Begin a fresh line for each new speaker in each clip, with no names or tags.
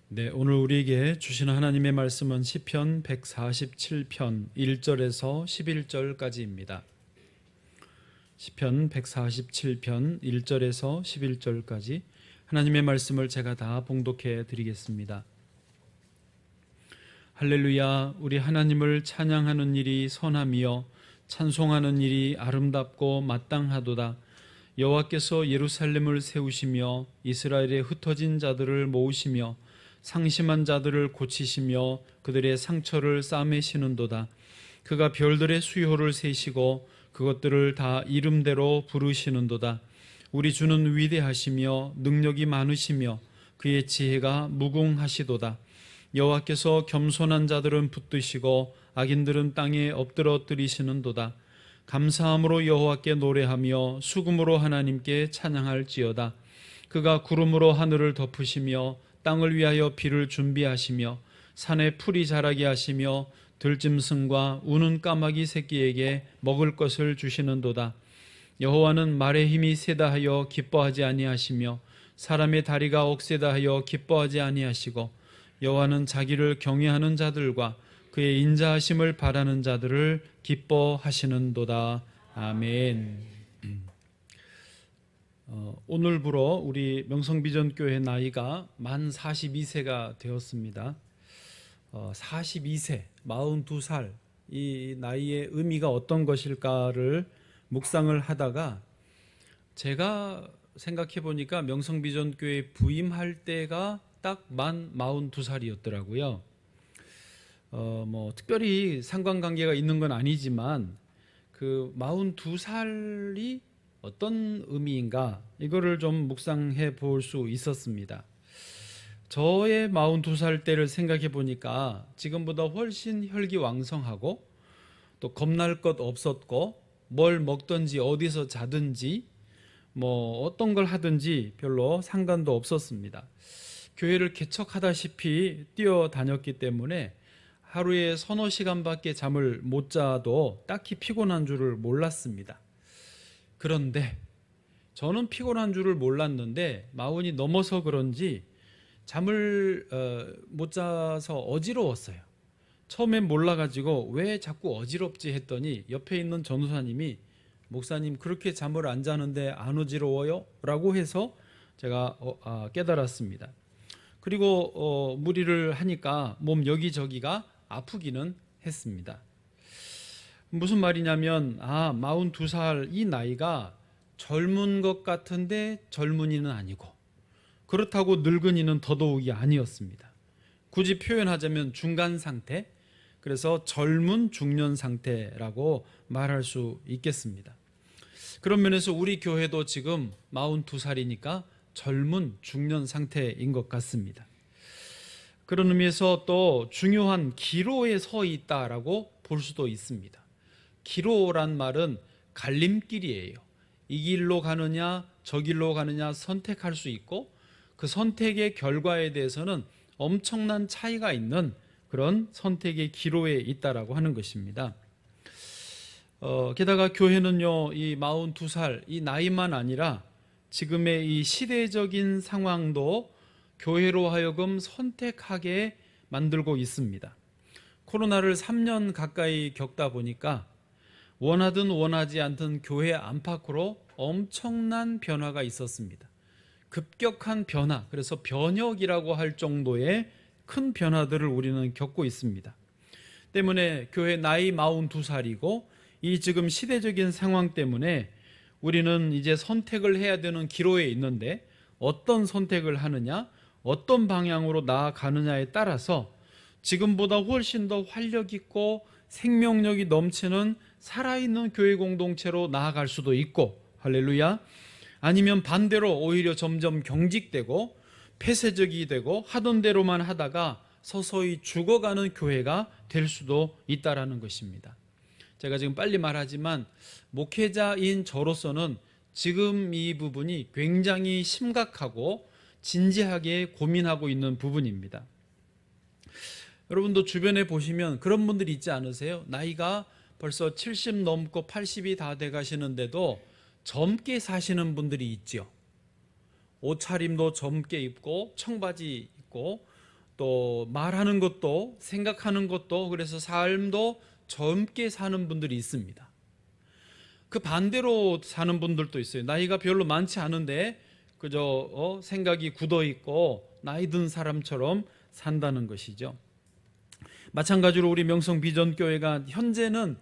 네, 오늘 우리에게 주시는 하나님의 말씀은 시편 147편 1절에서 11절까지입니다. 시편 147편 1절에서 11절까지 하나님의 말씀을 제가 다 봉독해 드리겠습니다. 할렐루야, 우리 하나님을 찬양하는 일이 선함이요 찬송하는 일이 아름답고 마땅하도다. 여호와께서 예루살렘을 세우시며 이스라엘의 흩어진 자들을 모으시며 상심한 자들을 고치시며 그들의 상처를 싸매시는도다. 그가 별들의 수요를 세시고 그것들을 다 이름대로 부르시는도다. 우리 주는 위대하시며 능력이 많으시며 그의 지혜가 무궁하시도다. 여호와께서 겸손한 자들은 붙드시고 악인들은 땅에 엎드러뜨리시는도다. 감사함으로 여호와께 노래하며 수금으로 하나님께 찬양할지어다. 그가 구름으로 하늘을 덮으시며 땅을 위하여 비를 준비하시며 산에 풀이 자라게 하시며 들짐승과 우는 까마귀 새끼에게 먹을 것을 주시는도다. 여호와는 말의 힘이 세다 하여 기뻐하지 아니하시며 사람의 다리가 억세다 하여 기뻐하지 아니하시고 여호와는 자기를 경외하는 자들과 그의 인자하심을 바라는 자들을 기뻐하시는도다. 아멘. 오늘부로 우리 명성비전교회 나이가 만 42세가 되었습니다. 42세, 42살 이 나이의 의미가 어떤 것일까를 묵상을 하다가 제가 생각해 보니까 명성비전교회 부임할 때가 딱 만 42살이었더라고요. 특별히 상관관계가 있는 건 아니지만 그 42살이 어떤 의미인가 이거를 좀 묵상해 볼 수 있었습니다. 저의 42살 때를 생각해 보니까 지금보다 훨씬 혈기왕성하고 또 겁날 것 없었고 뭘 먹든지 어디서 자든지 어떤 걸 하든지 별로 상관도 없었습니다. 교회를 개척하다시피 뛰어다녔기 때문에 하루에 서너 시간밖에 잠을 못 자도 딱히 피곤한 줄을 몰랐습니다. 그런데 저는 피곤한 줄을 몰랐는데 마흔이 넘어서 그런지 잠을 못 자서 어지러웠어요. 처음엔 몰라가지고 왜 자꾸 어지럽지 했더니 옆에 있는 전도사님이 목사님 그렇게 잠을 안 자는데 안 어지러워요? 라고 해서 제가 깨달았습니다. 그리고 무리를 하니까 몸 여기저기가 아프기는 했습니다. 무슨 말이냐면 42살 이 나이가 젊은 것 같은데 젊은이는 아니고 그렇다고 늙은이는 더더욱이 아니었습니다. 굳이 표현하자면 중간 상태, 그래서 젊은 중년 상태라고 말할 수 있겠습니다. 그런 면에서 우리 교회도 지금 42살이니까 젊은 중년 상태인 것 같습니다. 그런 의미에서 또 중요한 기로에 서 있다라고 볼 수도 있습니다. 기로란 말은 갈림길이에요. 이 길로 가느냐 저 길로 가느냐 선택할 수 있고 그 선택의 결과에 대해서는 엄청난 차이가 있는 그런 선택의 기로에 있다라고 하는 것입니다. 게다가 교회는요, 이 42살 이 나이만 아니라 지금의 이 시대적인 상황도 교회로 하여금 선택하게 만들고 있습니다. 코로나를 3년 가까이 겪다 보니까 원하든 원하지 않든 교회 안팎으로 엄청난 변화가 있었습니다. 급격한 변화, 그래서 변혁이라고 할 정도의 큰 변화들을 우리는 겪고 있습니다. 때문에 교회 나이 42살이고 이 지금 시대적인 상황 때문에 우리는 이제 선택을 해야 되는 기로에 있는데 어떤 선택을 하느냐, 어떤 방향으로 나아가느냐에 따라서 지금보다 훨씬 더 활력 있고 생명력이 넘치는 살아있는 교회 공동체로 나아갈 수도 있고, 할렐루야, 아니면 반대로 오히려 점점 경직되고 폐쇄적이 되고 하던 대로만 하다가 서서히 죽어가는 교회가 될 수도 있다라는 것입니다. 제가 지금 빨리 말하지만 목회자인 저로서는 지금 이 부분이 굉장히 심각하고 진지하게 고민하고 있는 부분입니다. 여러분도 주변에 보시면 그런 분들이 있지 않으세요? 나이가 벌써 70 넘고 80이 다 돼 가시는데도 젊게 사시는 분들이 있죠. 옷차림도 젊게 입고 청바지 입고 또 말하는 것도 생각하는 것도, 그래서 삶도 젊게 사는 분들이 있습니다. 그 반대로 사는 분들도 있어요. 나이가 별로 많지 않은데 그저 생각이 굳어 있고 나이 든 사람처럼 산다는 것이죠. 마찬가지로 우리 명성 비전교회가 현재는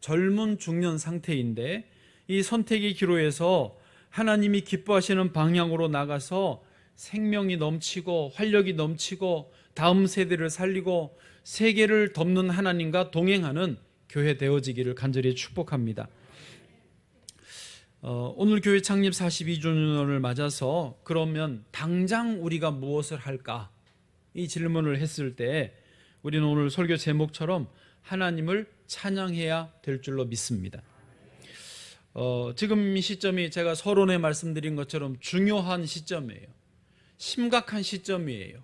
젊은 중년 상태인데, 이 선택의 기로에서 하나님이 기뻐하시는 방향으로 나가서 생명이 넘치고 활력이 넘치고 다음 세대를 살리고 세계를 덮는 하나님과 동행하는 교회 되어지기를 간절히 축복합니다. 오늘 교회 창립 42주년을 맞아서 그러면 당장 우리가 무엇을 할까? 이 질문을 했을 때 우리는 오늘 설교 제목처럼 하나님을 찬양해야 될 줄로 믿습니다. 지금 이 시점이 제가 서론에 말씀드린 것처럼 중요한 시점이에요. 심각한 시점이에요.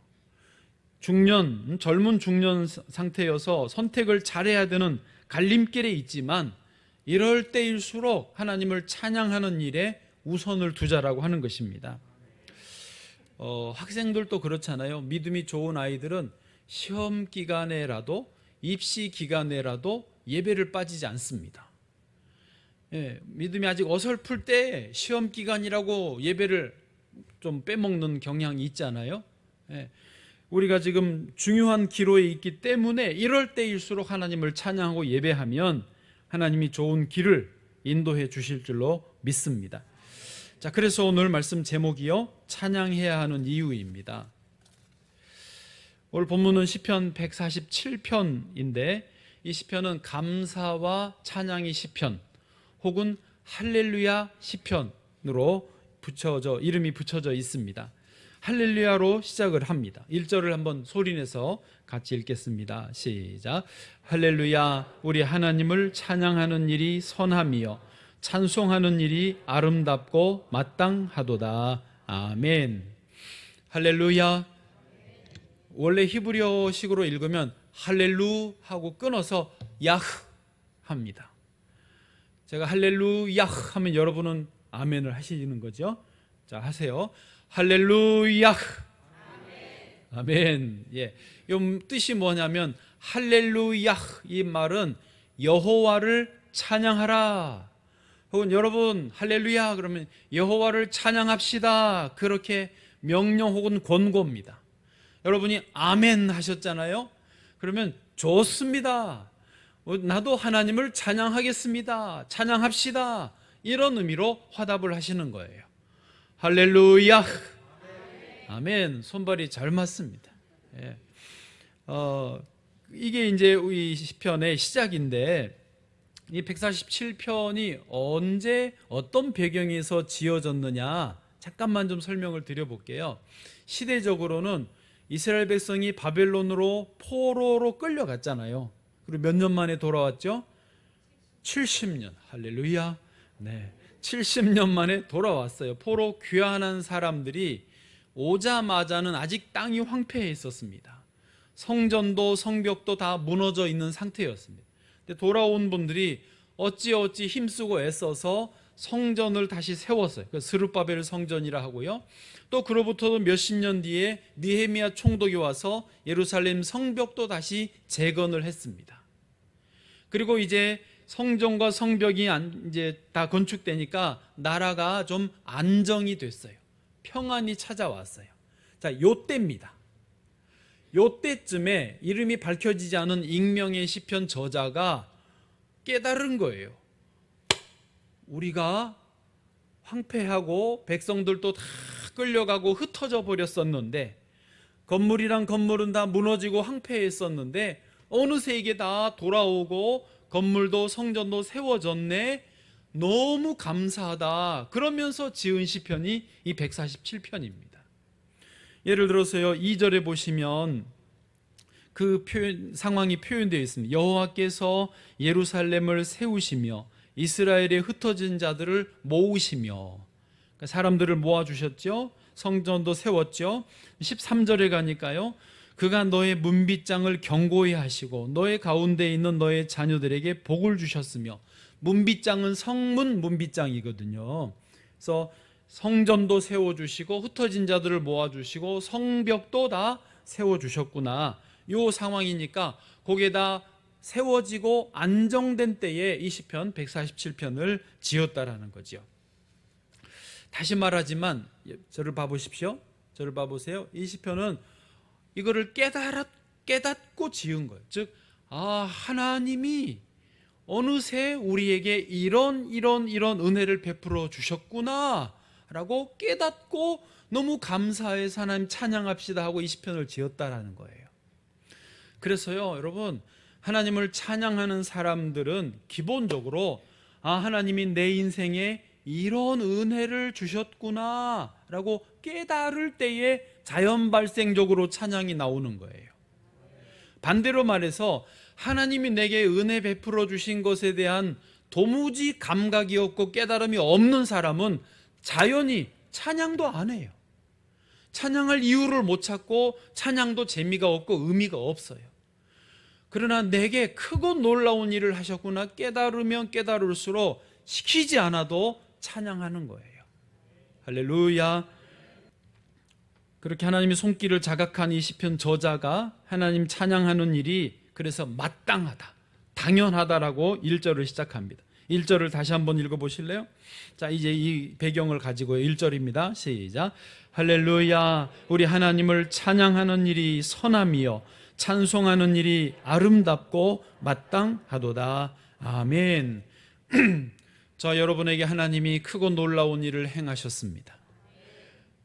젊은 중년 상태여서 선택을 잘해야 되는 갈림길에 있지만, 이럴 때일수록 하나님을 찬양하는 일에 우선을 두자라고 하는 것입니다. 학생들도 그렇잖아요. 믿음이 좋은 아이들은 시험 기간에라도 입시 기간에라도 예배를 빠지지 않습니다. 믿음이 아직 어설플 때 시험 기간이라고 예배를 좀 빼먹는 경향이 있잖아요. 우리가 지금 중요한 기로에 있기 때문에 이럴 때일수록 하나님을 찬양하고 예배하면 하나님이 좋은 길을 인도해 주실 줄로 믿습니다. 자, 그래서 오늘 말씀 제목이요, 찬양해야 하는 이유입니다. 오늘 본문은 시편 147편인데 이 시편은 감사와 찬양의 시편 혹은 할렐루야 시편으로 이름이 붙여져 있습니다. 할렐루야로 시작을 합니다. 1절을 한번 소리내서 같이 읽겠습니다. 시작. 할렐루야, 우리 하나님을 찬양하는 일이 선함이요 찬송하는 일이 아름답고 마땅하도다. 아멘. 할렐루야. 원래 히브리어식으로 읽으면 할렐루 하고 끊어서 야흐 합니다. 제가 할렐루야 하면 여러분은 아멘을 하시는 거죠. 자, 하세요. 할렐루야. 아멘. 예. 이 뜻이 뭐냐면 할렐루야, 이 말은 여호와를 찬양하라. 혹은 여러분 할렐루야 그러면 여호와를 찬양합시다, 그렇게 명령 혹은 권고입니다. 여러분이 아멘 하셨잖아요. 그러면 좋습니다. 나도 하나님을 찬양하겠습니다. 찬양합시다. 이런 의미로 화답을 하시는 거예요. 할렐루야. 아멘. 손발이 잘 맞습니다. 예. 이게 이제 이 시편의 시작인데, 이 147편이 언제 어떤 배경에서 지어졌느냐 잠깐만 좀 설명을 드려볼게요. 시대적으로는 이스라엘 백성이 바벨론으로 포로로 끌려갔잖아요. 그리고 몇 년 만에 돌아왔죠? 70년. 할렐루야. 네, 70년 만에 돌아왔어요. 포로 귀환한 사람들이 오자마자는 아직 땅이 황폐해 있었습니다. 성전도 성벽도 다 무너져 있는 상태였습니다. 근데 돌아온 분들이 어찌어찌 힘쓰고 애써서 성전을 다시 세웠어요. 스룹바벨 성전이라 하고요. 또 그로부터 몇십 년 뒤에 느헤미야 총독이 와서 예루살렘 성벽도 다시 재건을 했습니다. 그리고 이제 성전과 성벽이 이제 다 건축되니까 나라가 좀 안정이 됐어요. 평안이 찾아왔어요. 자, 요때입니다. 요때쯤에 이름이 밝혀지지 않은 익명의 시편 저자가 깨달은 거예요. 우리가 황폐하고 백성들도 다 끌려가고 흩어져 버렸었는데, 건물이란 건물은 다 무너지고 황폐했었는데 어느새 이게 다 돌아오고 건물도 성전도 세워졌네. 너무 감사하다. 그러면서 지은 시편이 이 147편입니다. 예를 들어서요, 2절에 보시면 그 상황이 표현되어 있습니다. 여호와께서 예루살렘을 세우시며 이스라엘의 흩어진 자들을 모으시며, 그러니까 사람들을 모아주셨죠. 성전도 세웠죠. 13절에 가니까요, 그가 너의 문빗장을 견고히 하시고 너의 가운데 있는 너의 자녀들에게 복을 주셨으며, 문빗장은 성문 문빗장이거든요. 그래서 성전도 세워주시고 흩어진 자들을 모아주시고 성벽도 다 세워주셨구나, 요 상황이니까 거기에다 세워지고 안정된 때에 이 시편 147편을 지었다라는 거죠. 다시 말하지만 저를 봐보십시오. 저를 봐보세요. 이 시편은 이거를 깨닫고 지은 거예요. 즉, 하나님이 어느새 우리에게 이런 은혜를 베풀어 주셨구나 라고 깨닫고 너무 감사해서 하나님 찬양합시다 하고 이 시편을 지었다라는 거예요. 그래서요, 여러분, 하나님을 찬양하는 사람들은 기본적으로 하나님이 내 인생에 이런 은혜를 주셨구나 라고 깨달을 때에 자연 발생적으로 찬양이 나오는 거예요. 반대로 말해서 하나님이 내게 은혜 베풀어 주신 것에 대한 도무지 감각이 없고 깨달음이 없는 사람은 자연히 찬양도 안 해요. 찬양할 이유를 못 찾고 찬양도 재미가 없고 의미가 없어요. 그러나 내게 크고 놀라운 일을 하셨구나 깨달으면 깨달을수록 시키지 않아도 찬양하는 거예요. 할렐루야. 그렇게 하나님의 손길을 자각한 이 시편 저자가 하나님 찬양하는 일이 그래서 마땅하다, 당연하다라고 1절을 시작합니다. 1절을 다시 한번 읽어보실래요? 자, 이제 이 배경을 가지고 1절입니다. 시작. 할렐루야. 우리 하나님을 찬양하는 일이 선함이요 찬송하는 일이 아름답고 마땅하도다. 아멘. 자, 여러분에게 하나님이 크고 놀라운 일을 행하셨습니다.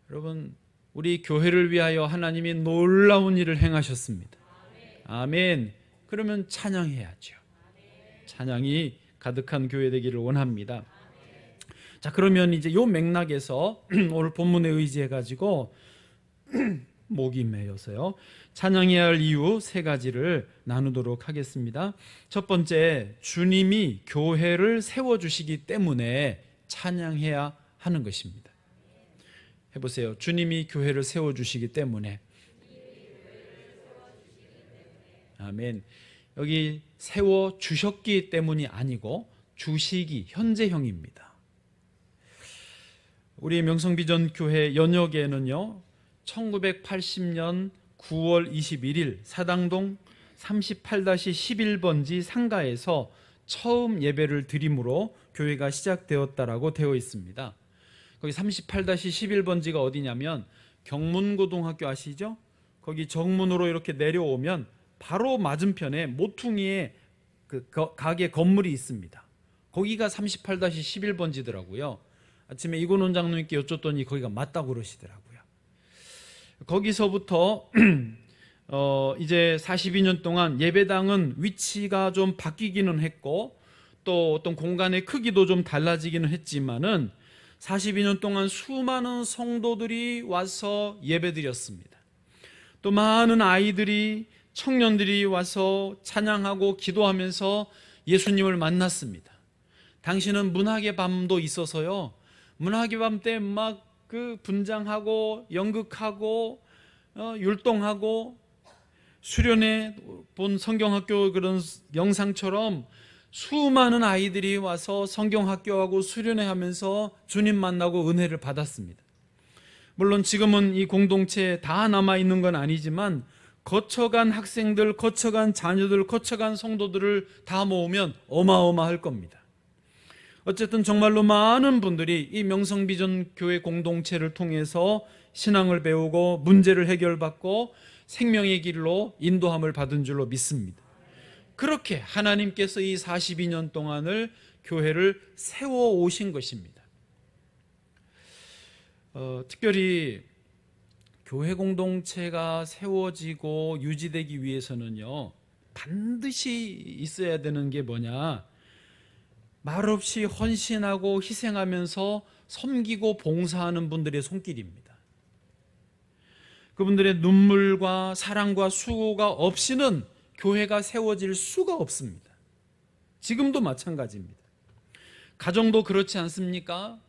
여러분, 우리 교회를 위하여 하나님이 놀라운 일을 행하셨습니다. 아멘. 그러면 찬양해야죠. 찬양이 가득한 교회 되기를 원합니다. 자, 그러면 이제 요 맥락에서 오늘 본문에 의지해 가지고 목이 메여서요, 찬양해야 할 이유 3가지를 나누도록 하겠습니다. 첫 번째, 주님이 교회를 세워주시기 때문에 찬양해야 하는 것입니다. 해보세요. 주님이 교회를 세워주시기 때문에. 아멘. 여기 세워주셨기 때문이 아니고 주시기, 현재형입니다. 우리 명성비전교회 연역에는요, 1980년 9월 21일 사당동 38-11번지 상가에서 처음 예배를 드림으로 교회가 시작되었다라고 되어 있습니다. 거기 38-11번지가 어디냐면 경문고등학교 아시죠? 거기 정문으로 이렇게 내려오면 바로 맞은편에 모퉁이에 그 가게 건물이 있습니다. 거기가 38-11번지더라고요. 아침에 이곤 원장님께 여쭸더니 거기가 맞다고 그러시더라고요. 거기서부터 이제 42년 동안 예배당은 위치가 좀 바뀌기는 했고 또 어떤 공간의 크기도 좀 달라지기는 했지만은 42년 동안 수많은 성도들이 와서 예배드렸습니다. 또 많은 아이들이, 청년들이 와서 찬양하고 기도하면서 예수님을 만났습니다. 당시는 문학의 밤도 있어서요, 문학의 밤 때 막 그 분장하고 연극하고 율동하고 수련회 본 성경학교 그런 영상처럼 수많은 아이들이 와서 성경학교하고 수련회 하면서 주님 만나고 은혜를 받았습니다. 물론 지금은 이 공동체에 다 남아있는 건 아니지만 거쳐간 학생들, 거쳐간 자녀들, 거쳐간 성도들을 다 모으면 어마어마할 겁니다. 어쨌든 정말로 많은 분들이 이 명성비전교회 공동체를 통해서 신앙을 배우고 문제를 해결받고 생명의 길로 인도함을 받은 줄로 믿습니다. 그렇게 하나님께서 이 42년 동안을 교회를 세워오신 것입니다. 특별히 교회 공동체가 세워지고 유지되기 위해서는요, 반드시 있어야 되는 게 뭐냐, 말없이 헌신하고 희생하면서 섬기고 봉사하는 분들의 손길입니다. 그분들의 눈물과 사랑과 수고가 없이는 교회가 세워질 수가 없습니다. 지금도 마찬가지입니다. 가정도 그렇지 않습니까?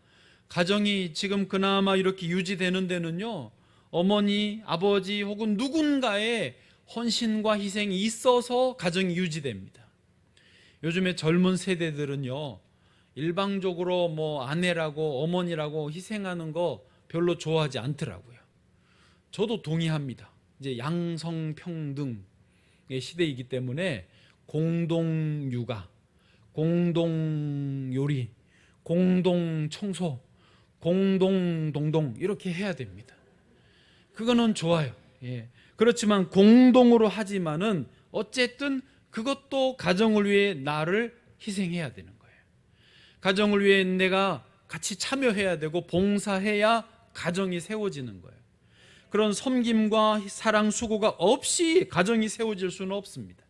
가정이 지금 그나마 이렇게 유지되는 데는요, 어머니, 아버지 혹은 누군가의 헌신과 희생이 있어서 가정이 유지됩니다. 요즘에 젊은 세대들은요, 일방적으로 뭐 아내라고 어머니라고 희생하는 거 별로 좋아하지 않더라고요. 저도 동의합니다. 이제 양성평등의 시대이기 때문에 공동육아, 공동요리, 공동청소, 공동동동 이렇게 해야 됩니다. 그거는 좋아요. 예. 그렇지만 공동으로 하지만은 어쨌든 그것도 가정을 위해 나를 희생해야 되는 거예요. 가정을 위해 내가 같이 참여해야 되고 봉사해야 가정이 세워지는 거예요. 그런 섬김과 사랑, 수고가 없이 가정이 세워질 수는 없습니다.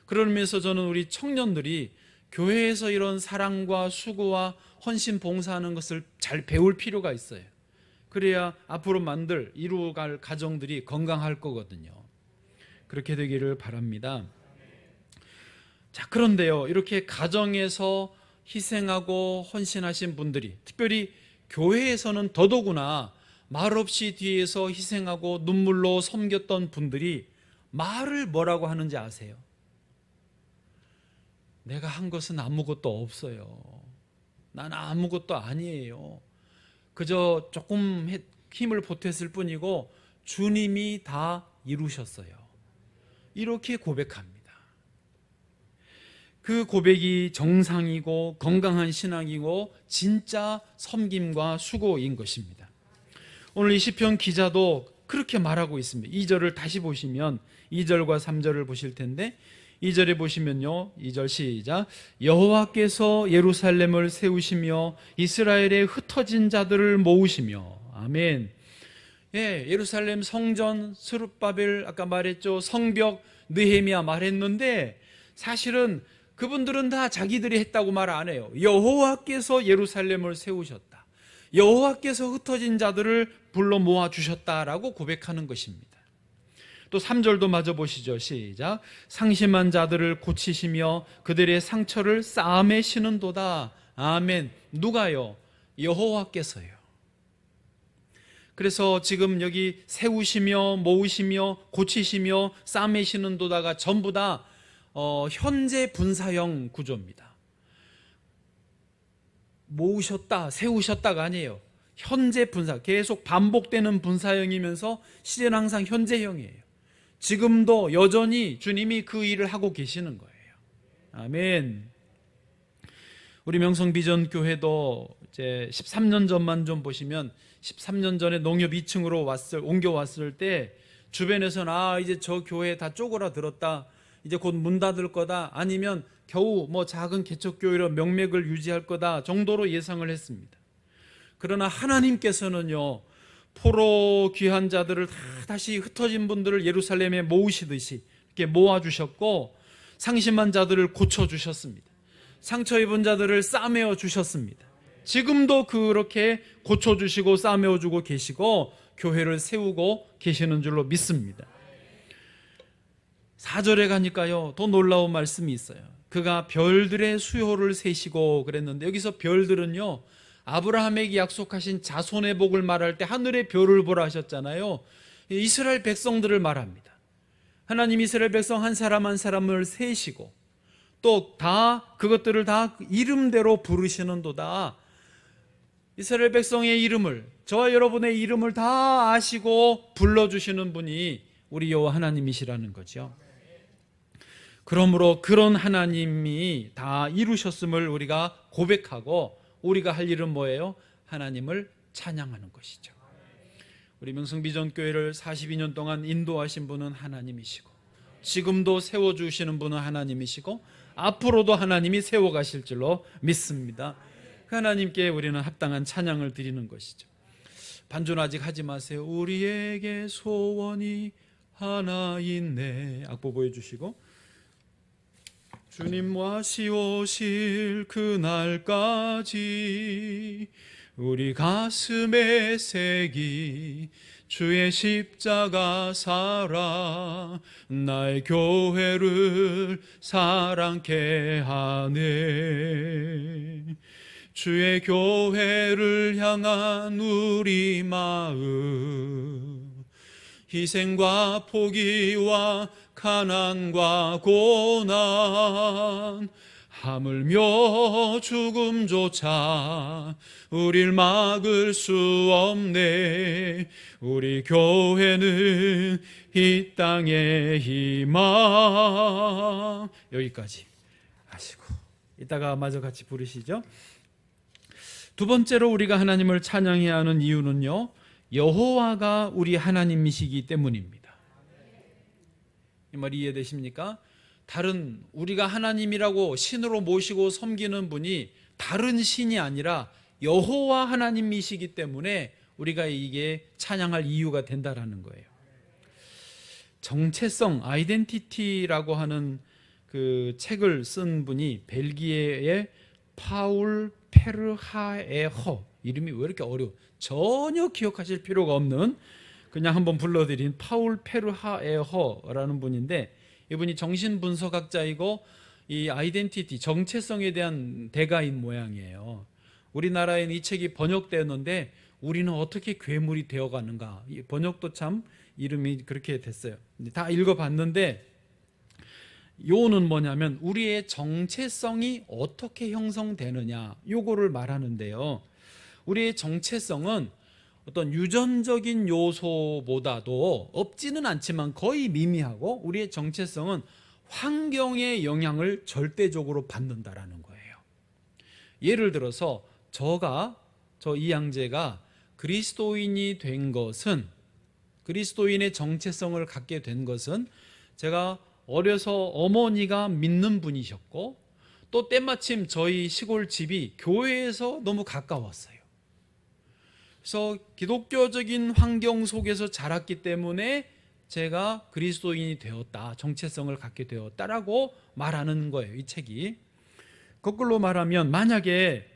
그러면서 저는 우리 청년들이 교회에서 이런 사랑과 수고와 헌신 봉사하는 것을 잘 배울 필요가 있어요. 그래야 앞으로 이루어갈 가정들이 건강할 거거든요. 그렇게 되기를 바랍니다. 자, 그런데요, 이렇게 가정에서 희생하고 헌신하신 분들이, 특별히 교회에서는 더더구나 말없이 뒤에서 희생하고 눈물로 섬겼던 분들이 말을 뭐라고 하는지 아세요? 내가 한 것은 아무것도 없어요. 난 아무것도 아니에요. 그저 조금 힘을 보탰을 뿐이고 주님이 다 이루셨어요. 이렇게 고백합니다. 그 고백이 정상이고 건강한 신앙이고 진짜 섬김과 수고인 것입니다. 오늘 이 시편 기자도 그렇게 말하고 있습니다. 2절을 다시 보시면 2절과 3절을 보실 텐데 2절에 보시면요, 2절 시작. 여호와께서 예루살렘을 세우시며 이스라엘의 흩어진 자들을 모으시며. 아멘. 예, 예루살렘 성전 스룹바벨 아까 말했죠. 성벽 느헤미야 말했는데 사실은 그분들은 다 자기들이 했다고 말 안 해요. 여호와께서 예루살렘을 세우셨다. 여호와께서 흩어진 자들을 불러 모아 주셨다라고 고백하는 것입니다. 또 3절도 마저 보시죠. 시작. 상심한 자들을 고치시며 그들의 상처를 싸매시는도다. 아멘. 누가요? 여호와께서요. 그래서 지금 여기 세우시며 모으시며 고치시며 싸매시는도다가 전부 다 현재 분사형 구조입니다. 모으셨다, 세우셨다가 아니에요. 현재 분사, 계속 반복되는 분사형이면서 시제는 항상 현재형이에요. 지금도 여전히 주님이 그 일을 하고 계시는 거예요. 아멘. 우리 명성비전교회도 이제 13년 전만 좀 보시면 13년 전에 농협 2층으로 옮겨왔을 때 주변에서는 이제 저 교회 다 쪼그라들었다. 이제 곧 문 닫을 거다. 아니면 겨우 작은 개척교회로 명맥을 유지할 거다 정도로 예상을 했습니다. 그러나 하나님께서는요, 포로 귀한 자들을 다시 흩어진 분들을 예루살렘에 모으시듯이 이렇게 모아주셨고 상심한 자들을 고쳐주셨습니다. 상처 입은 자들을 싸매어 주셨습니다. 지금도 그렇게 고쳐주시고 싸매어주고 계시고 교회를 세우고 계시는 줄로 믿습니다. 4절에 가니까요, 더 놀라운 말씀이 있어요. 그가 별들의 수요를 세시고 그랬는데 여기서 별들은요, 아브라함에게 약속하신 자손의 복을 말할 때 하늘의 별을 보라 하셨잖아요. 이스라엘 백성들을 말합니다. 하나님 이스라엘 백성 한 사람 한 사람을 세시고 또 다 그것들을 다 이름대로 부르시는도다. 이스라엘 백성의 이름을, 저와 여러분의 이름을 다 아시고 불러주시는 분이 우리 여호와 하나님이시라는 거죠. 그러므로 그런 하나님이 다 이루셨음을 우리가 고백하고 우리가 할 일은 뭐예요? 하나님을 찬양하는 것이죠. 우리 명성비전교회를 42년 동안 인도하신 분은 하나님이시고 지금도 세워주시는 분은 하나님이시고 앞으로도 하나님이 세워가실 줄로 믿습니다. 그 하나님께 우리는 합당한 찬양을 드리는 것이죠. 반주는 아직 하지 마세요. 우리에게 소원이 하나 있네. 악보 보여주시고, 주님 와시 오실 그날까지 우리 가슴에 새기 주의 십자가 사랑 나의 교회를 사랑케 하네. 주의 교회를 향한 우리 마음, 희생과 포기와 가난과 고난 하물며 죽음조차 우릴 막을 수 없네. 우리 교회는 이 땅의 희망. 여기까지 하시고 이따가 마저 같이 부르시죠. 두 번째로 우리가 하나님을 찬양해야 하는 이유는요, 여호와가 우리 하나님이시기 때문입니다. 이 말 이해되십니까? 다른 우리가 하나님이라고 신으로 모시고 섬기는 분이 다른 신이 아니라 여호와 하나님이시기 때문에 우리가 이게 찬양할 이유가 된다라는 거예요. 정체성, 아이덴티티라고 하는 그 책을 쓴 분이 벨기에의 파울 페르하에허, 이름이 왜 이렇게 어려워? 전혀 기억하실 필요가 없는, 그냥 한번 불러드린 파울 페르하에허라는 분인데, 이분이 정신분석학자이고 이 아이덴티티, 정체성에 대한 대가인 모양이에요. 우리나라에는 이 책이 번역되었는데 우리는 어떻게 괴물이 되어가는가, 이 번역도 참 이름이 그렇게 됐어요. 다 읽어봤는데 요는 뭐냐면 우리의 정체성이 어떻게 형성되느냐, 요거를 말하는데요. 우리의 정체성은 어떤 유전적인 요소보다도 없지는 않지만 거의 미미하고, 우리의 정체성은 환경의 영향을 절대적으로 받는다라는 거예요. 예를 들어서 저 이양재가 그리스도인이 된 것은, 그리스도인의 정체성을 갖게 된 것은, 제가 어려서 어머니가 믿는 분이셨고, 또 때마침 저희 시골 집이 교회에서 너무 가까웠어요. 그래서 기독교적인 환경 속에서 자랐기 때문에 제가 그리스도인이 되었다, 정체성을 갖게 되었다라고 말하는 거예요, 이 책이. 거꾸로 말하면 만약에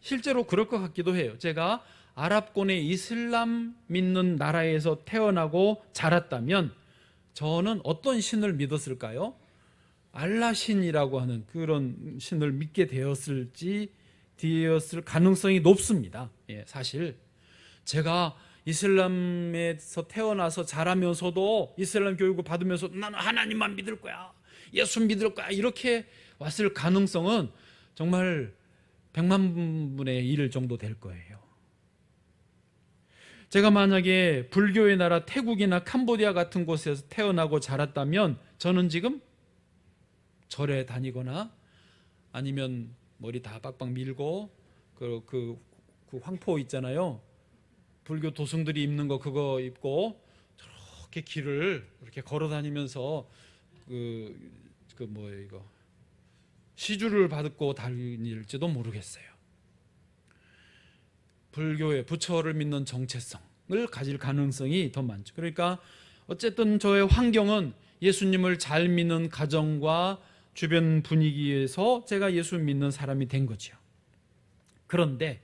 실제로 그럴 것 같기도 해요. 제가 아랍권의 이슬람 믿는 나라에서 태어나고 자랐다면 저는 어떤 신을 믿었을까요? 알라 신이라고 하는 그런 신을 믿게 되었을 가능성이 높습니다. 예, 사실 제가 이슬람에서 태어나서 자라면서도 이슬람 교육을 받으면서 나는 하나님만 믿을 거야, 예수 믿을 거야, 이렇게 왔을 가능성은 정말 100만 분의 1 정도 될 거예요. 제가 만약에 불교의 나라 태국이나 캄보디아 같은 곳에서 태어나고 자랐다면 저는 지금 절에 다니거나 아니면 머리 다 빡빡 밀고 그 황포 있잖아요, 불교 도승들이 입는 거, 그거 입고 저렇게 길을 이렇게 걸어 다니면서 이거 시주를 받고 다닐지도 모르겠어요. 불교의 부처를 믿는 정체성을 가질 가능성이 더 많죠. 그러니까 어쨌든 저의 환경은 예수님을 잘 믿는 가정과 주변 분위기에서 제가 예수 믿는 사람이 된 거죠. 그런데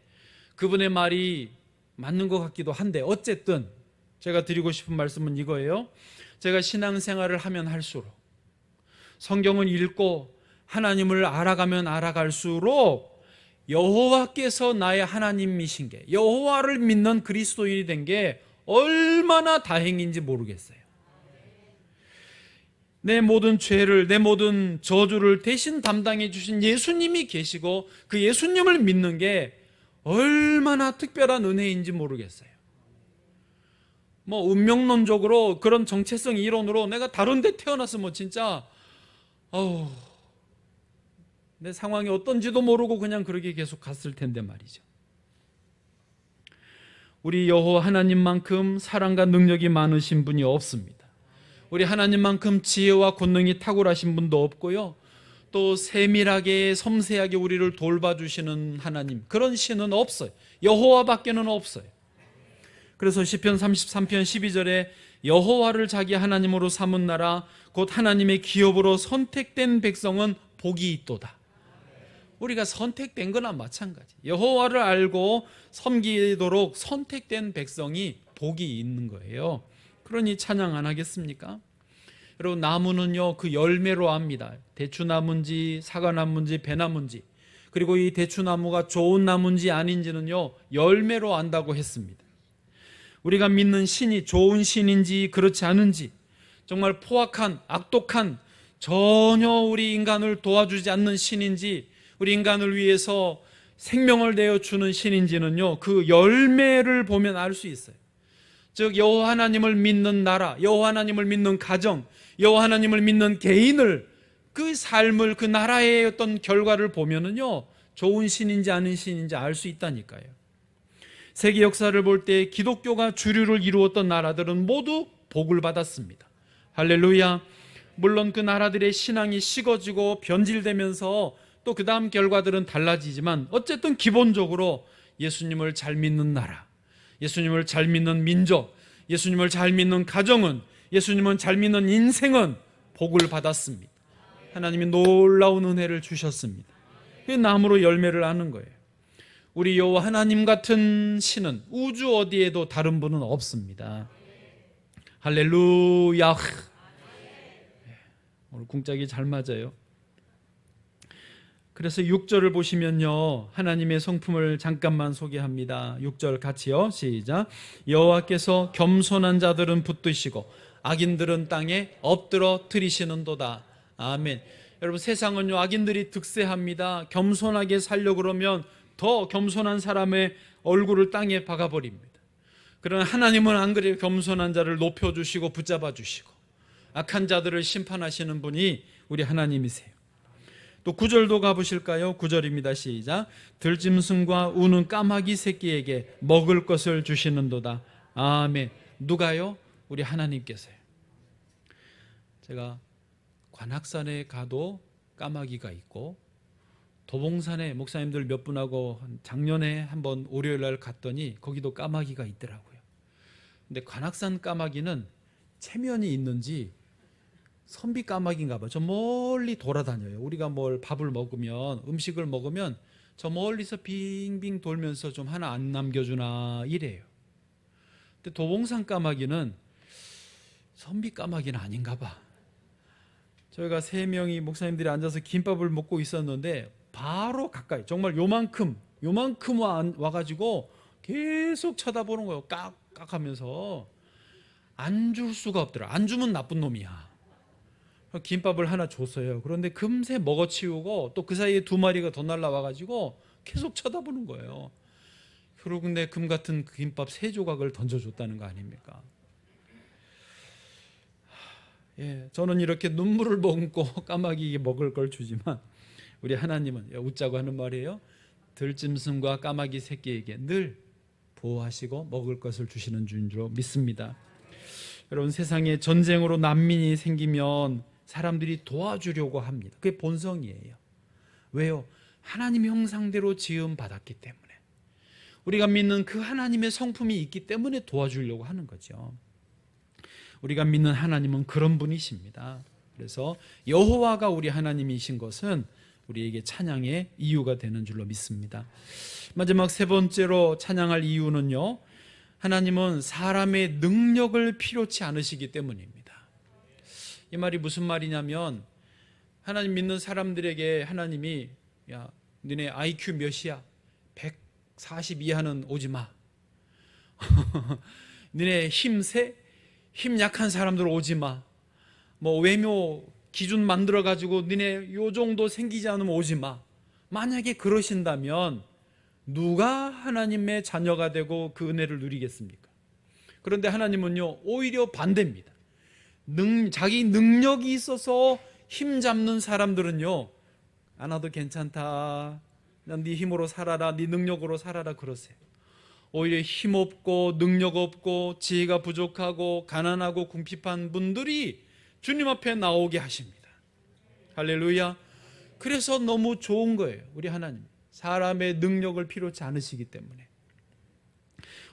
그분의 말이 맞는 것 같기도 한데, 어쨌든 제가 드리고 싶은 말씀은 이거예요. 제가 신앙생활을 하면 할수록, 성경을 읽고 하나님을 알아가면 알아갈수록 여호와께서 나의 하나님이신 게, 여호와를 믿는 그리스도인이 된 게 얼마나 다행인지 모르겠어요. 내 모든 죄를, 내 모든 저주를 대신 담당해 주신 예수님이 계시고 그 예수님을 믿는 게 얼마나 특별한 은혜인지 모르겠어요. 운명론적으로 그런 정체성 이론으로 내가 다른 데 태어났으면 진짜 내 상황이 어떤지도 모르고 그냥 그렇게 계속 갔을 텐데 말이죠. 우리 여호와 하나님만큼 사랑과 능력이 많으신 분이 없습니다. 우리 하나님만큼 지혜와 권능이 탁월하신 분도 없고요, 또 세밀하게 섬세하게 우리를 돌봐주시는 하나님, 그런 신은 없어요. 여호와밖에는 없어요. 그래서 시편 33편 12절에 여호와를 자기 하나님으로 삼은 나라 곧 하나님의 기업으로 선택된 백성은 복이 있도다. 우리가 선택된 거나 마찬가지. 여호와를 알고 섬기도록 선택된 백성이 복이 있는 거예요. 그러니 찬양 안 하겠습니까? 여러분, 나무는요 그 열매로 압니다. 대추나무인지 사과나무인지 배나무인지, 그리고 이 대추나무가 좋은 나무인지 아닌지는요 열매로 안다고 했습니다. 우리가 믿는 신이 좋은 신인지 그렇지 않은지, 정말 포악한 악독한 전혀 우리 인간을 도와주지 않는 신인지, 우리 인간을 위해서 생명을 내어주는 신인지는요, 그 열매를 보면 알 수 있어요. 즉 여호와 하나님을 믿는 나라, 여호와 하나님을 믿는 가정, 여호와 하나님을 믿는 개인을, 그 삶을, 그 나라의 어떤 결과를 보면은요, 좋은 신인지 아닌 신인지 알 수 있다니까요. 세계 역사를 볼 때 기독교가 주류를 이루었던 나라들은 모두 복을 받았습니다. 할렐루야. 물론 그 나라들의 신앙이 식어지고 변질되면서 또 그 다음 결과들은 달라지지만 어쨌든 기본적으로 예수님을 잘 믿는 나라, 예수님을 잘 믿는 민족, 예수님을 잘 믿는 가정은, 예수님을 잘 믿는 인생은 복을 받았습니다. 하나님이 놀라운 은혜를 주셨습니다. 그 나무로 열매를 아는 거예요. 우리 여호와 하나님 같은 신은 우주 어디에도 다른 분은 없습니다. 할렐루야. 오늘 궁짝이 잘 맞아요. 그래서 6절을 보시면요, 하나님의 성품을 잠깐만 소개합니다. 6절 같이요, 시작. 여호와께서 겸손한 자들은 붙드시고 악인들은 땅에 엎드러 들이시는도다. 아멘. 여러분, 세상은요, 악인들이 득세합니다. 겸손하게 살려고 그러면 더 겸손한 사람의 얼굴을 땅에 박아버립니다. 그러나 하나님은 안 그래요. 겸손한 자를 높여주시고 붙잡아 주시고 악한 자들을 심판하시는 분이 우리 하나님이세요. 또 9절도 가보실까요? 9절입니다. 시작. 들짐승과 우는 까마귀 새끼에게 먹을 것을 주시는도다. 아멘. 누가요? 우리 하나님께서요. 제가 관악산에 가도 까마귀가 있고, 도봉산에 목사님들 몇 분하고 작년에 한번 월요일 날 갔더니 거기도 까마귀가 있더라고요. 근데 관악산 까마귀는 체면이 있는지 선비 까마귀인가 봐요. 저 멀리 돌아다녀요. 우리가 뭘 밥을 먹으면, 음식을 먹으면 저 멀리서 빙빙 돌면서 좀 하나 안 남겨주나 이래요. 근데 도봉산 까마귀는 선비 까마귀는 아닌가 봐. 저희가 3명이 목사님들이 앉아서 김밥을 먹고 있었는데 바로 가까이, 정말 요만큼 와가지고 계속 쳐다보는 거예요. 깍깍 하면서. 안 줄 수가 없더라. 안 주면 나쁜 놈이야. 김밥을 하나 줬어요. 그런데 금세 먹어치우고 또 그 사이에 2마리가 더 날라와가지고 계속 쳐다보는 거예요. 그러고 근데 금 같은 그 김밥 3조각을 던져줬다는 거 아닙니까? 예, 저는 이렇게 눈물을 머금고 까마귀에게 먹을 걸 주지만 우리 하나님은, 웃자고 하는 말이에요, 들짐승과 까마귀 새끼에게 늘 보호하시고 먹을 것을 주시는 주인 줄 믿습니다. 여러분, 세상에 전쟁으로 난민이 생기면 사람들이 도와주려고 합니다. 그게 본성이에요. 왜요? 하나님의 형상대로 지음 받았기 때문에, 우리가 믿는 그 하나님의 성품이 있기 때문에 도와주려고 하는 거죠. 우리가 믿는 하나님은 그런 분이십니다. 그래서 여호와가 우리 하나님이신 것은 우리에게 찬양의 이유가 되는 줄로 믿습니다. 마지막 3번째로 찬양할 이유는요, 하나님은 사람의 능력을 필요치 않으시기 때문입니다. 이 말이 무슨 말이냐면, 하나님 믿는 사람들에게 하나님이, 야, 너네 IQ 몇이야? 140 이하는 오지 마. 너네 힘 세? 힘 약한 사람들 오지 마. 뭐 외모 기준 만들어 가지고 너네 요 정도 생기지 않으면 오지 마. 만약에 그러신다면 누가 하나님의 자녀가 되고 그 은혜를 누리겠습니까? 그런데 하나님은요, 오히려 반대입니다. 자기 능력이 있어서 힘 잡는 사람들은요, 안 와도 괜찮다, 네 힘으로 살아라, 네 능력으로 살아라 그러세요. 오히려 힘없고 능력 없고 지혜가 부족하고 가난하고 궁핍한 분들이 주님 앞에 나오게 하십니다. 할렐루야. 그래서 너무 좋은 거예요. 우리 하나님 사람의 능력을 필요치 않으시기 때문에.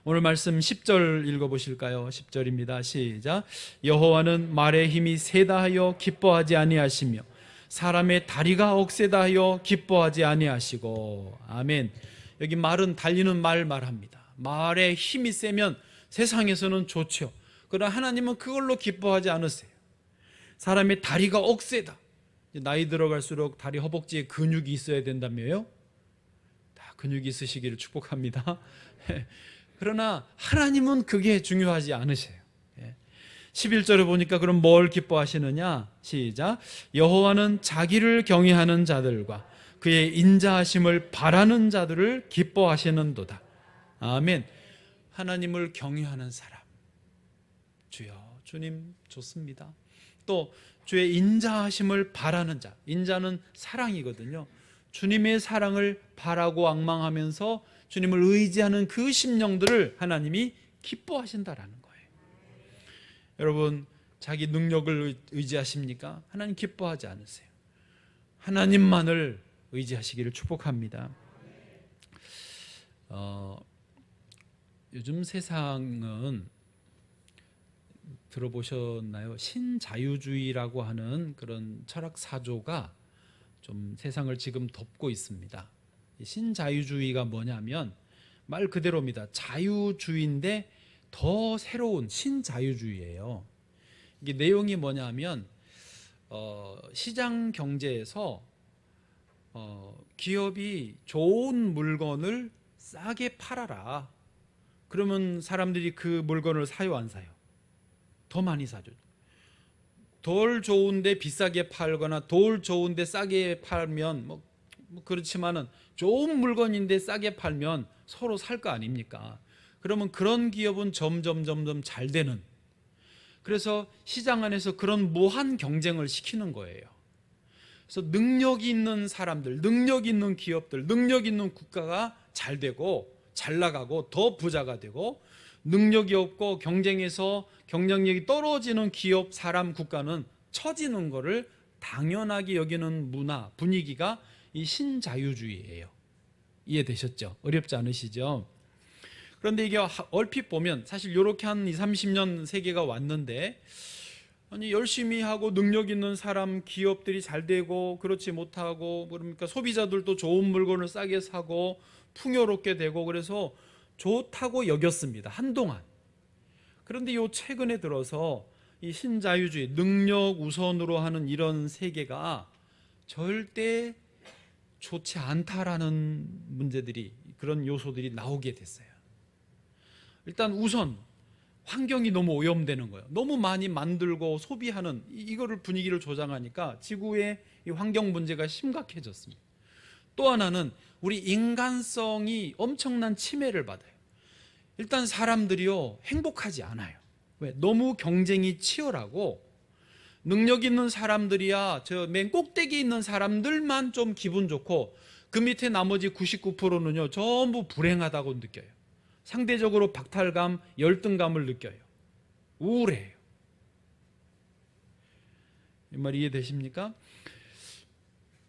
오늘 말씀 10절 읽어보실까요? 10절입니다. 시작. 여호와는 말의 힘이 세다 하여 기뻐하지 아니하시며 사람의 다리가 억세다 하여 기뻐하지 아니하시고. 아멘. 여기 말은 달리는 말합니다. 말의 힘이 세면 세상에서는 좋죠. 그러나 하나님은 그걸로 기뻐하지 않으세요. 사람의 다리가 억세다. 나이 들어갈수록 다리 허벅지에 근육이 있어야 된다며요. 다 근육이 있으시기를 축복합니다. 그러나 하나님은 그게 중요하지 않으세요. 11절에 보니까 그럼 뭘 기뻐하시느냐? 시작. 여호와는 자기를 경외하는 자들과 그의 인자하심을 바라는 자들을 기뻐하시는도다. 아멘. 하나님을 경외하는 사람, 주여 주님 좋습니다. 또 주의 인자하심을 바라는 자, 인자는 사랑이거든요. 주님의 사랑을 바라고 앙망하면서 주님을 의지하는 그 심령들을 하나님이 기뻐하신다라는 거예요. 여러분, 자기 능력을 의지하십니까? 하나님 기뻐하지 않으세요. 하나님만을 의지하시기를 축복합니다. 요즘 세상은 들어보셨나요? 신자유주의라고 하는 그런 철학 사조가 좀 세상을 지금 덮고 있습니다. 신자유주의가 뭐냐면 말 그대로입니다. 자유주의인데 더 새로운 신자유주의예요. 이게 내용이 뭐냐면 시장 경제에서 기업이 좋은 물건을 싸게 팔아라. 그러면 사람들이 그 물건을 사요, 안 사요? 더 많이 사죠. 덜 좋은데 비싸게 팔거나 덜 좋은데 싸게 팔면 뭐 그렇지만은 좋은 물건인데 싸게 팔면 서로 살 거 아닙니까? 그러면 그런 기업은 점점 잘 되는, 그래서 시장 안에서 그런 무한 경쟁을 시키는 거예요. 그래서 능력이 있는 사람들, 능력 있는 기업들, 능력 있는 국가가 잘 되고 잘 나가고 더 부자가 되고, 능력이 없고 경쟁에서 경쟁력이 떨어지는 기업, 사람, 국가는 처지는 것을 당연하게 여기는 문화, 분위기가 이 신자유주의예요. 이해되셨죠? 어렵지 않으시죠? 그런데 이게 얼핏 보면 사실 이렇게 한 20, 30년 세계가 왔는데, 아니 열심히 하고 능력 있는 사람, 기업들이 잘 되고 그렇지 못하고, 그러니까 소비자들도 좋은 물건을 싸게 사고 풍요롭게 되고, 그래서 좋다고 여겼습니다, 한동안. 그런데 요 최근에 들어서 이 신자유주의, 능력 우선으로 하는 이런 세계가 절대 좋지 않다라는 문제들이, 그런 요소들이 나오게 됐어요. 일단 우선 환경이 너무 오염되는 거예요. 너무 많이 만들고 소비하는 이거를 분위기를 조장하니까 지구의 이 환경 문제가 심각해졌습니다. 또 하나는 우리 인간성이 엄청난 침해를 받아요. 일단 사람들이요 행복하지 않아요. 왜? 너무 경쟁이 치열하고 능력 있는 사람들이야 저 맨 꼭대기에 있는 사람들만 좀 기분 좋고, 그 밑에 나머지 99%는요 전부 불행하다고 느껴요. 상대적으로 박탈감, 열등감을 느껴요. 우울해요. 이 말 이해되십니까?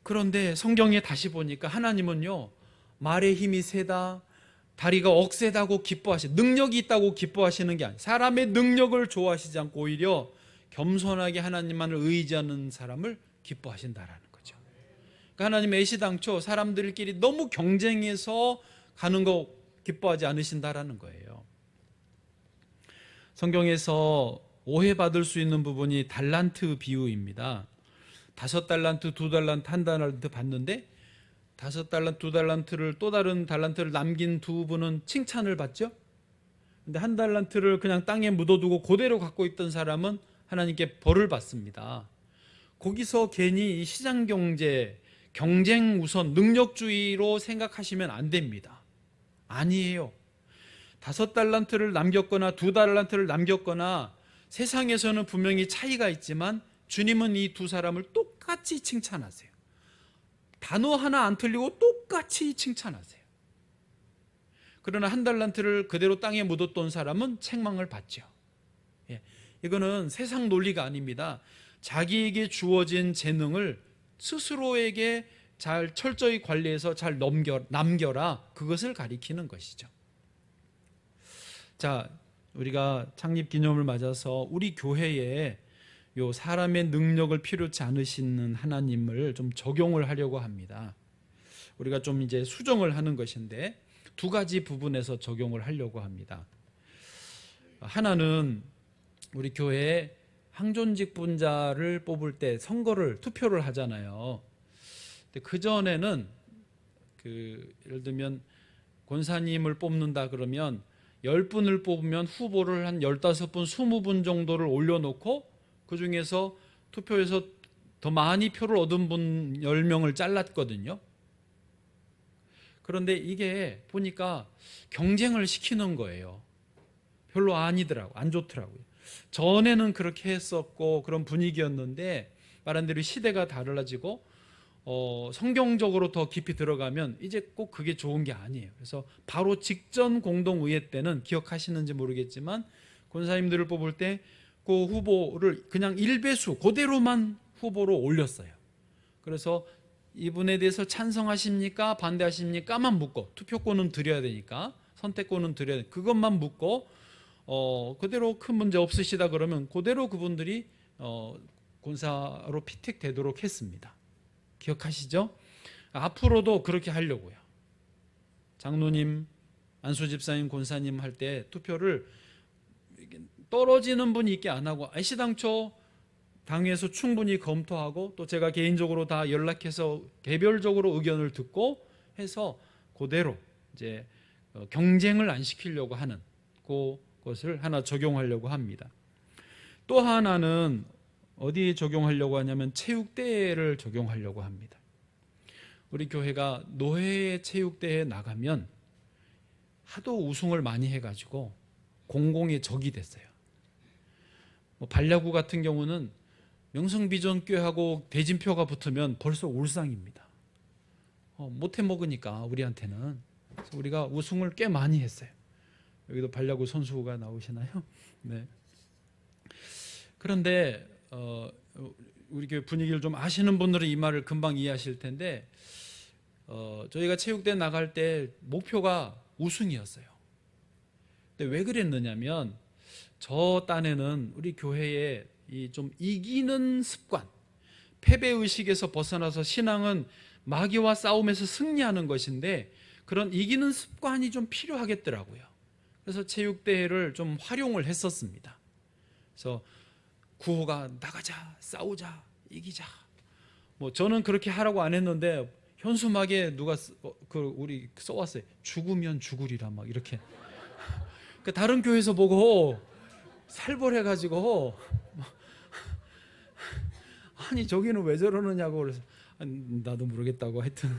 그런데 성경에 다시 보니까 하나님은요 말의 힘이 세다, 다리가 억세다고 기뻐하시는, 능력이 있다고 기뻐하시는 게 아니에요. 사람의 능력을 좋아하시지 않고 오히려 겸손하게 하나님만을 의지하는 사람을 기뻐하신다라는 거죠. 그러니까 하나님 애시당초 사람들끼리 너무 경쟁해서 가는 거 기뻐하지 않으신다라는 거예요. 성경에서 오해받을 수 있는 부분이 달란트 비유입니다. 5달란트, 2달란트, 1달란트 받는데 5달란트, 2달란트를 또 다른 달란트를 남긴 두 분은 칭찬을 받죠. 근데 1달란트를 그냥 땅에 묻어두고 그대로 갖고 있던 사람은 하나님께 벌을 받습니다. 거기서 괜히 이 시장 경제, 경쟁 우선, 능력주의로 생각하시면 안 됩니다. 아니에요. 5달란트를 남겼거나 2달란트를 남겼거나 세상에서는 분명히 차이가 있지만 주님은 이 두 사람을 똑같이 칭찬하세요. 단어 하나 안 틀리고 똑같이 칭찬하세요. 그러나 1달란트를 그대로 땅에 묻었던 사람은 책망을 받죠. 이거는 세상 논리가 아닙니다. 자기에게 주어진 재능을 스스로에게 잘 철저히 관리해서 잘 남겨라, 그것을 가리키는 것이죠. 자, 우리가 창립 기념을 맞아서 우리 교회에 요 사람의 능력을 필요치 않으시는 하나님을 좀 적용을 하려고 합니다. 우리가 좀 이제 수정을 하는 것인데 두 가지 부분에서 적용을 하려고 합니다. 하나는 우리 교회에 항존직 분자를 뽑을 때 투표를 하잖아요. 근데 그 전에는 예를 들면 권사님을 뽑는다 그러면 10분을 뽑으면 후보를 한 15분, 20분 정도를 올려놓고 그중에서 투표에서 더 많이 표를 얻은 분 10명을 잘랐거든요. 그런데 이게 보니까 경쟁을 시키는 거예요. 별로 아니더라고, 안 좋더라고요. 전에는 그렇게 했었고 그런 분위기였는데 말한 대로 시대가 달라지고 성경적으로 더 깊이 들어가면 이제 꼭 그게 좋은 게 아니에요. 그래서 바로 직전 공동의회 때는 기억하시는지 모르겠지만 권사님들을 뽑을 때 그 후보를 그냥 일배수 그대로만 후보로 올렸어요. 그래서 이분에 대해서 찬성하십니까 반대하십니까만 묻고, 투표권은 드려야 되니까 선택권은 드려야 되니까 그것만 묻고 그대로 큰 문제 없으시다 그러면 그대로 그분들이 권사로 피택되도록 했습니다. 기억하시죠? 앞으로도 그렇게 하려고요. 장로님, 안수 집사님, 권사님 할 때 투표를 떨어지는 분이 있게 안 하고 애시당초 당에서 충분히 검토하고 또 제가 개인적으로 다 연락해서 개별적으로 의견을 듣고 해서 그대로 이제 경쟁을 안 시키려고 하는 그것을 하나 적용하려고 합니다. 또 하나는 어디에 적용하려고 하냐면 체육대회를 적용하려고 합니다. 우리 교회가 노회 체육대회에 나가면 하도 우승을 많이 해가지고 공공의 적이 됐어요. 반야구 같은 경우는 명성비전교회하고 대진표가 붙으면 벌써 울상입니다. 못해 먹으니까 우리한테는. 그래서 우리가 우승을 꽤 많이 했어요. 여기도 반야구 선수가 나오시나요? 네. 그런데 우리 교회 분위기를 좀 아시는 분들은 이 말을 금방 이해하실 텐데 저희가 체육대회 나갈 때 목표가 우승이었어요. 근데 왜 그랬느냐면 저 딴에는 우리 교회에 이 좀 이기는 습관, 패배의식에서 벗어나서 신앙은 마귀와 싸움에서 승리하는 것인데 그런 이기는 습관이 좀 필요하겠더라고요. 그래서 체육대회를 좀 활용을 했었습니다. 그래서 구호가 나가자, 싸우자, 이기자. 저는 그렇게 하라고 안 했는데 현수막에 누가 우리 써왔어요. 죽으면 죽으리라 막 이렇게. 다른 교회에서 보고 살벌해가지고 아니 저기는 왜 저러느냐고 그래서 나도 모르겠다고 하여튼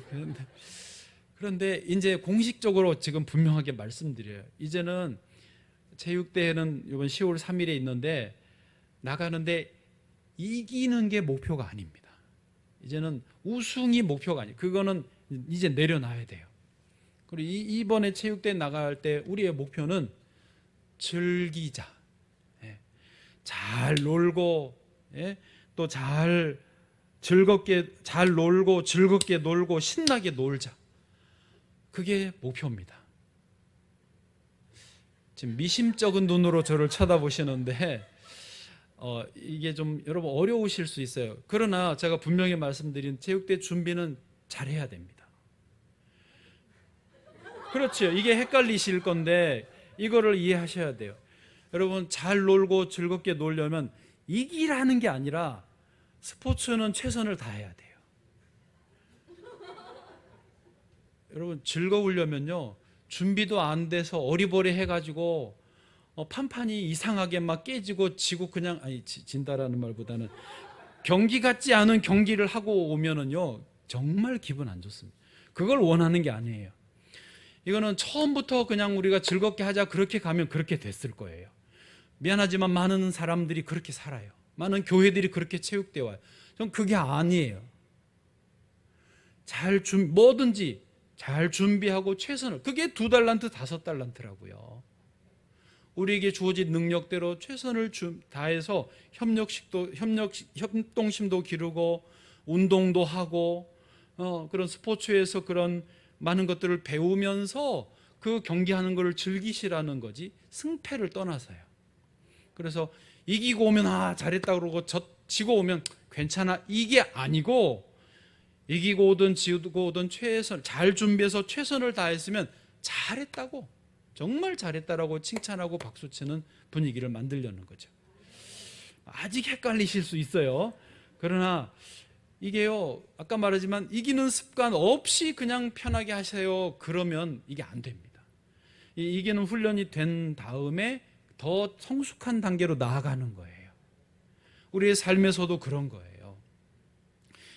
그런데 이제 공식적으로 지금 분명하게 말씀드려요. 이제는 체육대회는 이번 10월 3일에 있는데 나가는데 이기는 게 목표가 아닙니다. 이제는 우승이 목표가 아니에요. 그거는 이제 내려놔야 돼요. 그리고 이번에 체육대회 나갈 때 우리의 목표는 즐기자. 잘 놀고 또 잘 즐겁게 잘 놀고 즐겁게 놀고 신나게 놀자. 그게 목표입니다. 지금 미심쩍은 눈으로 저를 쳐다보시는데 이게 좀 여러분 어려우실 수 있어요. 그러나 제가 분명히 말씀드린 체육대 준비는 잘해야 됩니다. 그렇죠. 이게 헷갈리실 건데 이거를 이해하셔야 돼요. 여러분 잘 놀고 즐겁게 놀려면 이기라는 게 아니라 스포츠는 최선을 다해야 돼요. 여러분 즐거우려면요 준비도 안 돼서 어리버리해가지고 판판이 이상하게 막 깨지고 지고 그냥 진다라는 말보다는 경기 같지 않은 경기를 하고 오면은요 정말 기분 안 좋습니다. 그걸 원하는 게 아니에요. 이거는 처음부터 그냥 우리가 즐겁게 하자 그렇게 가면 그렇게 됐을 거예요. 미안하지만 많은 사람들이 그렇게 살아요. 많은 교회들이 그렇게 체육되어 와요. 전 그게 아니에요. 뭐든지 잘 준비하고 최선을, 그게 2달란트 5달란트라고요. 우리에게 주어진 능력대로 최선을 다해서 협동심도 기르고 운동도 하고 그런 스포츠에서 그런 많은 것들을 배우면서 그 경기하는 것을 즐기시라는 거지 승패를 떠나서요. 그래서 이기고 오면 잘했다 그러고 지고 오면 괜찮아 이게 아니고 이기고 오든 지고 오든 잘 준비해서 최선을 다했으면 잘했다고 정말 잘했다라고 칭찬하고 박수치는 분위기를 만들려는 거죠. 아직 헷갈리실 수 있어요. 그러나 이게요 아까 말하지만 이기는 습관 없이 그냥 편하게 하세요 그러면 이게 안 됩니다. 이기는 훈련이 된 다음에 더 성숙한 단계로 나아가는 거예요. 우리의 삶에서도 그런 거예요.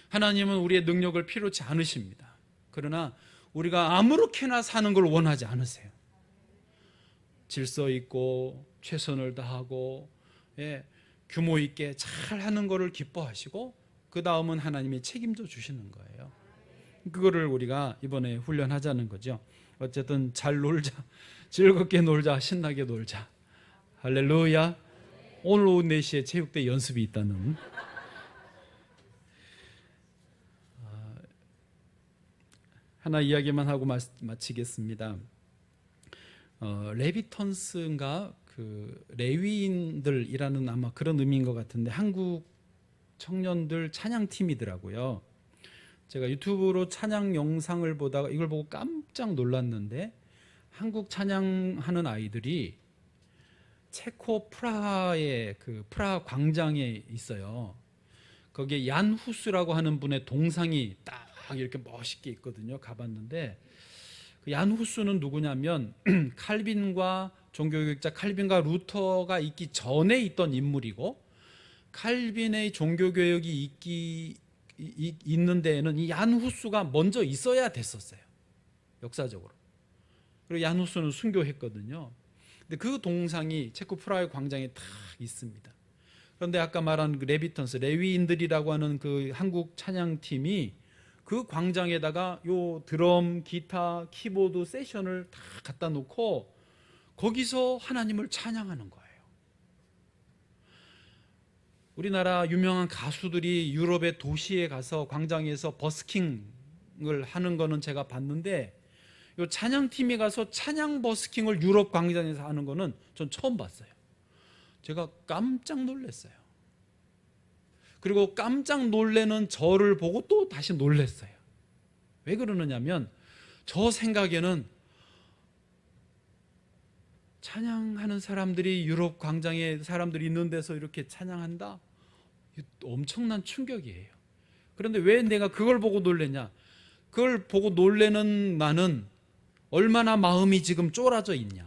하나님은 우리의 능력을 필요치 않으십니다. 그러나 우리가 아무렇게나 사는 걸 원하지 않으세요. 질서 있고 최선을 다하고 규모 있게 잘 하는 것을 기뻐하시고 그 다음은 하나님이 책임져 주시는 거예요. 그거를 우리가 이번에 훈련하자는 거죠. 어쨌든 잘 놀자, 즐겁게 놀자, 신나게 놀자. 할렐루야. 오늘 오후 4시에 체육대 연습이 있다는. 하나 이야기만 하고 마치겠습니다. 레비턴스인가 그 레위인들이라는 아마 그런 의미인 것 같은데 한국 청년들 찬양팀이더라고요. 제가 유튜브로 찬양 영상을 보다가 이걸 보고 깜짝 놀랐는데 한국 찬양하는 아이들이 체코 프라하의 그 프라하 광장에 있어요. 거기에 얀 후스라고 하는 분의 동상이 딱 이렇게 멋있게 있거든요. 가봤는데 그 얀 후스는 누구냐면 칼빈과 종교교육자 칼빈과 루터가 있기 전에 있던 인물이고 칼빈의 종교교육이 있는 데에는 이 얀 후스가 먼저 있어야 됐었어요. 역사적으로. 그리고 얀 후스는 순교했거든요. 근데 그 동상이 체코 프라하의 광장에 딱 있습니다. 그런데 아까 말한 그 레비턴스, 레위인들이라고 하는 그 한국 찬양팀이 그 광장에다가 요 드럼, 기타, 키보드 세션을 다 갖다 놓고 거기서 하나님을 찬양하는 거예요. 우리나라 유명한 가수들이 유럽의 도시에 가서 광장에서 버스킹을 하는 거는 제가 봤는데 요 찬양팀이 가서 찬양 버스킹을 유럽 광장에서 하는 거는 전 처음 봤어요. 제가 깜짝 놀랐어요. 그리고 깜짝 놀래는 저를 보고 또 다시 놀랐어요. 왜 그러느냐면 저 생각에는 찬양하는 사람들이 유럽 광장에 사람들이 있는 데서 이렇게 찬양한다? 엄청난 충격이에요. 그런데 왜 내가 그걸 보고 놀랐냐? 그걸 보고 놀래는 나는 얼마나 마음이 지금 쫄아져 있냐,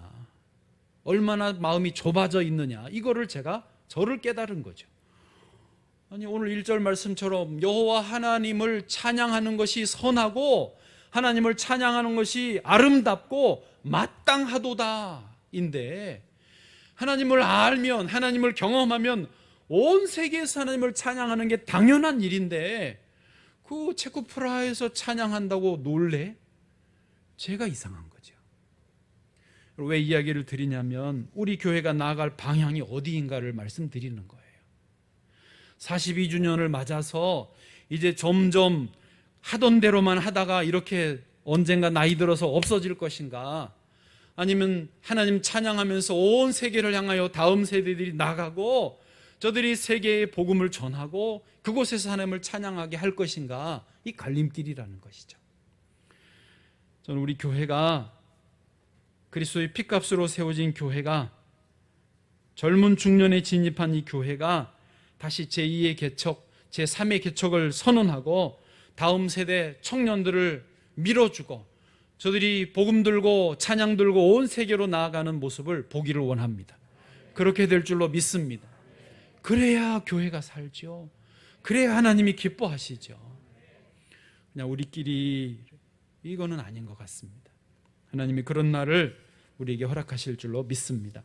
얼마나 마음이 좁아져 있느냐, 이거를 제가 저를 깨달은 거죠. 아니 오늘 1절 말씀처럼 여호와 하나님을 찬양하는 것이 선하고 하나님을 찬양하는 것이 아름답고 마땅하도다 인데 하나님을 알면 하나님을 경험하면 온 세계에서 하나님을 찬양하는 게 당연한 일인데 그 체코 프라하에서 찬양한다고 놀래? 제가 이상한 거죠. 왜 이야기를 드리냐면 우리 교회가 나아갈 방향이 어디인가를 말씀드리는 거예요. 42주년을 맞아서 이제 점점 하던 대로만 하다가 이렇게 언젠가 나이 들어서 없어질 것인가, 아니면 하나님 찬양하면서 온 세계를 향하여 다음 세대들이 나가고 저들이 세계에 복음을 전하고 그곳에서 하나님을 찬양하게 할 것인가, 이 갈림길이라는 것이죠. 저는 우리 교회가 그리스도의 피값으로 세워진 교회가, 젊은 중년에 진입한 이 교회가 다시 제2의 개척, 제3의 개척을 선언하고 다음 세대 청년들을 밀어주고 저들이 복음 들고 찬양 들고 온 세계로 나아가는 모습을 보기를 원합니다. 그렇게 될 줄로 믿습니다. 그래야 교회가 살죠. 그래야 하나님이 기뻐하시죠. 그냥 우리끼리 이거는 아닌 것 같습니다. 하나님이 그런 날을 우리에게 허락하실 줄로 믿습니다.